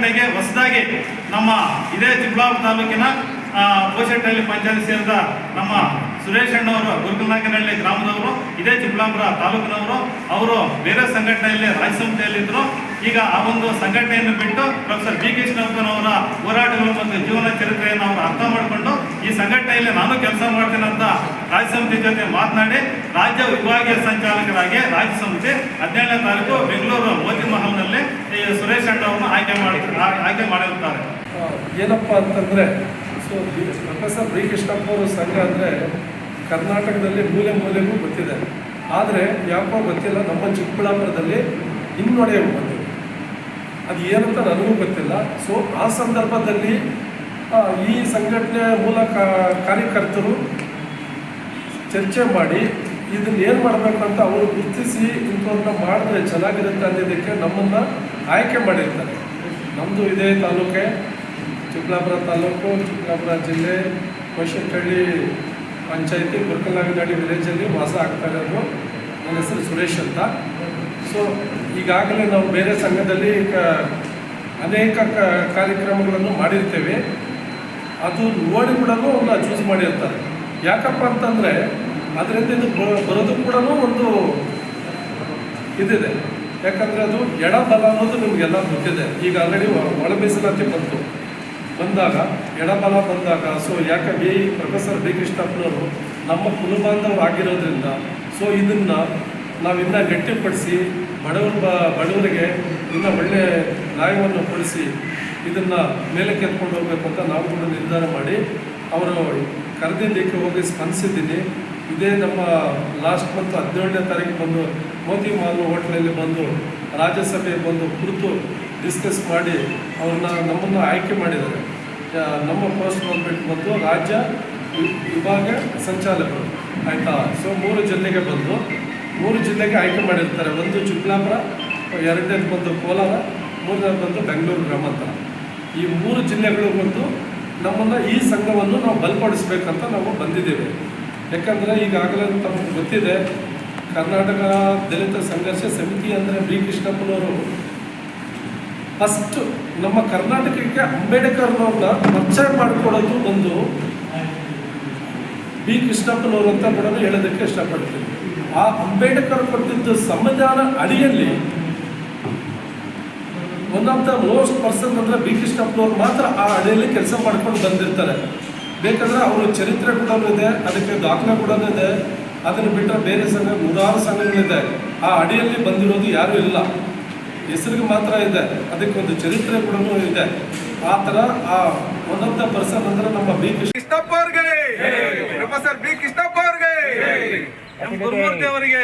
ಸಂಘಟನೆಗೆ ಹೊಸದಾಗಿ ನಮ್ಮ ಇದೇ ಚಿಕ್ಕಬಳ್ಳಾಪುರ ತಾಲೂಕಿನ ಪೋಷೆಟ್ಟಹಳ್ಳಿ ಪಂಚಾಯತ್ ಸೇರಿದ ನಮ್ಮ ಸುರೇಶ್ ಅಣ್ಣವರು ಗುರುಕಲ್ನಾಯಕನಹಳ್ಳಿ ಗ್ರಾಮದವರು, ಇದೇ ಚಿಕ್ಕಬಳ್ಳಾಪುರ ತಾಲೂಕಿನವರು. ಅವರು ಬೇರೆ ಸಂಘಟನೆಯಲ್ಲಿ ರಾಜ್ಯ ಸಮಿತಿಯಲ್ಲಿದ್ದರು. ಈಗ ಆ ಒಂದು ಸಂಘಟನೆಯನ್ನು ಬಿಟ್ಟು ಪ್ರೊಫೆಸರ್ ಬಿ ಕೃಷ್ಣಪ್ಪನವರ ಹೋರಾಟಗಳು ಮತ್ತು ಜೀವನ ಚರಿತ್ರೆಯನ್ನು ಅವರು ಅರ್ಥ ಮಾಡಿಕೊಂಡು ಈ ಸಂಘಟನೆಯಲ್ಲಿ ನಾನು ಕೆಲಸ ಮಾಡ್ತೇನೆ ಅಂತ ರಾಜ್ಯ ಸಮಿತಿ ಜೊತೆ ಮಾತನಾಡಿ ರಾಜ್ಯ ವಿಭಾಗೀಯ ಸಂಚಾಲಕರಾಗಿ ರಾಜ್ಯ ಸಮಿತಿ 17ನೇ ತಾರೀಕು ಬೆಂಗಳೂರು ಮೋತಿ ಮಹಲ್ನಲ್ಲಿ ಈ ಸುರೇಶ್ ಅಣ್ಣವ್ರನ್ನ ಆಯ್ಕೆ ಮಾಡಿರುತ್ತಾರೆ. ಏನಪ್ಪ ಅಂತಂದರೆ, ಪ್ರೊಫೆಸರ್ ಬಿ ಕೃಷ್ಣಪ್ಪ ಅವರು ಸಂಘ ಅಂದರೆ ಕರ್ನಾಟಕದಲ್ಲಿ ಮೂಲೆ ಮೂಲೆಗೂ ಗೊತ್ತಿದೆ. ಆದರೆ ಯಾಕೋ ಗೊತ್ತಿಲ್ಲ, ನಮ್ಮ ಚಿಕ್ಕಬಳ್ಳಾಪುರದಲ್ಲಿ ಹಿನ್ನಡೆಯಲು ಬಂದಿದೆ. ಅದು ಏನಂತ ನನಗೂ ಗೊತ್ತಿಲ್ಲ. ಸೊ ಆ ಸಂದರ್ಭದಲ್ಲಿ ಈ ಸಂಘಟನೆ ಮೂಲಕ ಕಾರ್ಯಕರ್ತರು ಚರ್ಚೆ ಮಾಡಿ ಇದನ್ನು ಏನು ಮಾಡಬೇಕು ಅಂತ ಅವರು ಗುರುತಿಸಿ ಇಂಥವ್ರನ್ನ ಮಾಡಿದ್ರೆ ಚೆನ್ನಾಗಿರುತ್ತೆ ಅನ್ನೋದಕ್ಕೆ ನಮ್ಮನ್ನು ಆಯ್ಕೆ ಮಾಡಿರ್ತಾರೆ. ನಮ್ಮದು ಇದೇ ತಾಲೂಕೆ, ಚಿಕ್ಕಬಳ್ಳಾಪುರ ತಾಲೂಕು, ಚಿಕ್ಕಬಳ್ಳಾಪುರ ಜಿಲ್ಲೆ, ಪೋಷೆಟ್ಟಹಳ್ಳಿ ಪಂಚಾಯತಿ, ಗುರುಕಲ್ನಾಯಕನಹಳ್ಳಿ ವಿಲೇಜಲ್ಲಿ ವಾಸ ಆಗ್ತಾ ಇರೋದು. ನನ್ನ ಹೆಸರು ಸುರೇಶ್ ಅಂತ. ಸೊ ಈಗಾಗಲೇ ನಾವು ಬೇರೆ ಸಂಘದಲ್ಲಿ ಅನೇಕ ಕಾರ್ಯಕ್ರಮಗಳನ್ನು ಮಾಡಿರ್ತೇವೆ. ಅದು ನೋಡಿ ಕೂಡ ಅವ್ರನ್ನ ಚೂಸ್ ಮಾಡಿರ್ತಾರೆ. ಯಾಕಪ್ಪ ಅಂತಂದರೆ ಅದರಿಂದ ಇದು ಬರೋದು ಕೂಡ ಒಂದು ಇದಿದೆ. ಯಾಕಂದರೆ ಅದು ಎಡಬಲ ಅನ್ನೋದು ನಿಮಗೆಲ್ಲ ಗೊತ್ತಿದೆ. ಈಗ ಆಲ್ರೆಡಿ ಒಳ ಮೀಸಲಾತಿ ಬಂದಾಗ ಎಡಬಲ ಬಂದಾಗ, ಸೊ ಯಾಕೆ ಪ್ರೊಫೆಸರ್ ಬಿ ಕೃಷ್ಣಪ್ಪನವರು ನಮ್ಮ ಕುಲಬಾಂಧವರು ಆಗಿರೋದ್ರಿಂದ ಸೊ ಇದನ್ನು ನಾವಿನ್ನೂ ಗಟ್ಟಿಪಡಿಸಿ ಬಡವರಿಗೆ ಇನ್ನೂ ಒಳ್ಳೆಯ ನ್ಯಾಯವನ್ನು ಕೊಡಿಸಿ ಇದನ್ನು ಮೇಲೆ ಕೆತ್ಕೊಂಡು ಹೋಗಬೇಕು ಅಂತ ನಾವು ಕೂಡ ನಿರ್ಧಾರ ಮಾಡಿ ಅವರು ಕರೆದಿದ್ದಕ್ಕೆ ಹೋಗಿ ಸ್ಪಂದಿಸಿದ್ದೀನಿ. ಇದೇ ನಮ್ಮ ಲಾಸ್ಟ್ ಮಂತ್ 17ನೇ ತಾರೀಕು ಬಂದು ಮೋತಿ ಮಹಲ್ ಹೋಟ್ಲಲ್ಲಿ ಬಂದು ರಾಜ್ಯಸಭೆ ಬಂದು ಕುರಿತು ಡಿಸ್ಕಸ್ ಮಾಡಿ ನಮ್ಮನ್ನು ಆಯ್ಕೆ ಮಾಡಿದ್ದಾರೆ. ನಮ್ಮ ಪೋಸ್ಟ್ ಬಂದು ರಾಜ್ಯ ವಿಭಾಗ ಸಂಚಾಲಕರು, ಆಯಿತಾ. ಸೊ 3 ಜಿಲ್ಲೆಗೆ ಬಂದು 3 ಜಿಲ್ಲೆಗೆ ಆಯ್ಕೆ ಮಾಡಿರ್ತಾರೆ. ಒಂದು ಚಿಕ್ಕಬಳ್ಳಾಪುರ, 2ನೇದು ಬಂದು ಕೋಲಾರ, 3ನೇದು ಬಂದು ಬೆಂಗಳೂರು ಗ್ರಾಮಾಂತರ. ಈ 3 ಜಿಲ್ಲೆಗಳು ಬಂದು ನಮ್ಮನ್ನು ಈ ಸಂಘವನ್ನು ನಾವು ಬಲಪಡಿಸ್ಬೇಕಂತ ನಾವು ಬಂದಿದ್ದೇವೆ. ಯಾಕಂದರೆ ಈಗಾಗಲೇ ತಮಗೆ ಗೊತ್ತಿದೆ, ಕರ್ನಾಟಕ ದಲಿತ ಸಂಘರ್ಷ ಸಮಿತಿ ಅಂದರೆ ಬಿ ಕೃಷ್ಣಪ್ಪನವರು ಫಸ್ಟ್ ನಮ್ಮ ಕರ್ನಾಟಕಕ್ಕೆ ಅಂಬೇಡ್ಕರ್ನವ್ರನ್ನ ಪರಿಚಯ ಮಾಡಿಕೊಡೋದು ಒಂದು ಬಿ ಕೃಷ್ಣಪ್ಪನವರು ಅಂತ ಕೂಡ ಹೇಳೋದಕ್ಕೆ ಇಷ್ಟಪಡ್ತೀನಿ. ಆ ಅಂಬೇಡ್ಕರ್ ಕೊಟ್ಟಿದ್ದ ಸಂವಿಧಾನ ಅಡಿಯಲ್ಲಿ one of the most person ಅಂದರೆ ಬಿ ಕೃಷ್ಣಪ್ಪನವ್ರು ಮಾತ್ರ ಆ ಅಡಿಯಲ್ಲಿ ಕೆಲಸ ಮಾಡ್ಕೊಂಡು ಬಂದಿರ್ತಾರೆ. ಬೇಕಂದರೆ ಅವರ ಚರಿತ್ರೆ ಕೂಡ ಇದೆ, ಅದಕ್ಕೆ ದಾಖಲೆ ಕೂಡ ಇದೆ. ಅದನ್ನು ಬಿಟ್ಟರೆ ಬೇರೆ ಸಂಘ 100 ಸಂಘಗಳಿದೆ. ಆ ಅಡಿಯಲ್ಲಿ ಬಂದಿರೋದು ಯಾರೂ ಇಲ್ಲ, ಹೆಸರಿಗೆ ಮಾತ್ರ ಇದೆ. ಅದಕ್ಕೊಂದು ಚರಿತ್ರೆ ಕೂಡ ಇದೆ. ಆ ಥರ ಆ ಒನ್ ಆಫ್ ದ ಪರ್ಸನ್ ಅಂದರೆ ನಮ್ಮ ಬಿ ಕೃಷ್ಣಪ್ಪ ಅವರಿಗೆ, ಪ್ರೊಫೆಸರ್ ಬಿ ಕೃಷ್ಣಪ್ಪ ಅವರಿಗೆ, ಗುರುಮೂರ್ತಿ ಅವರಿಗೆ.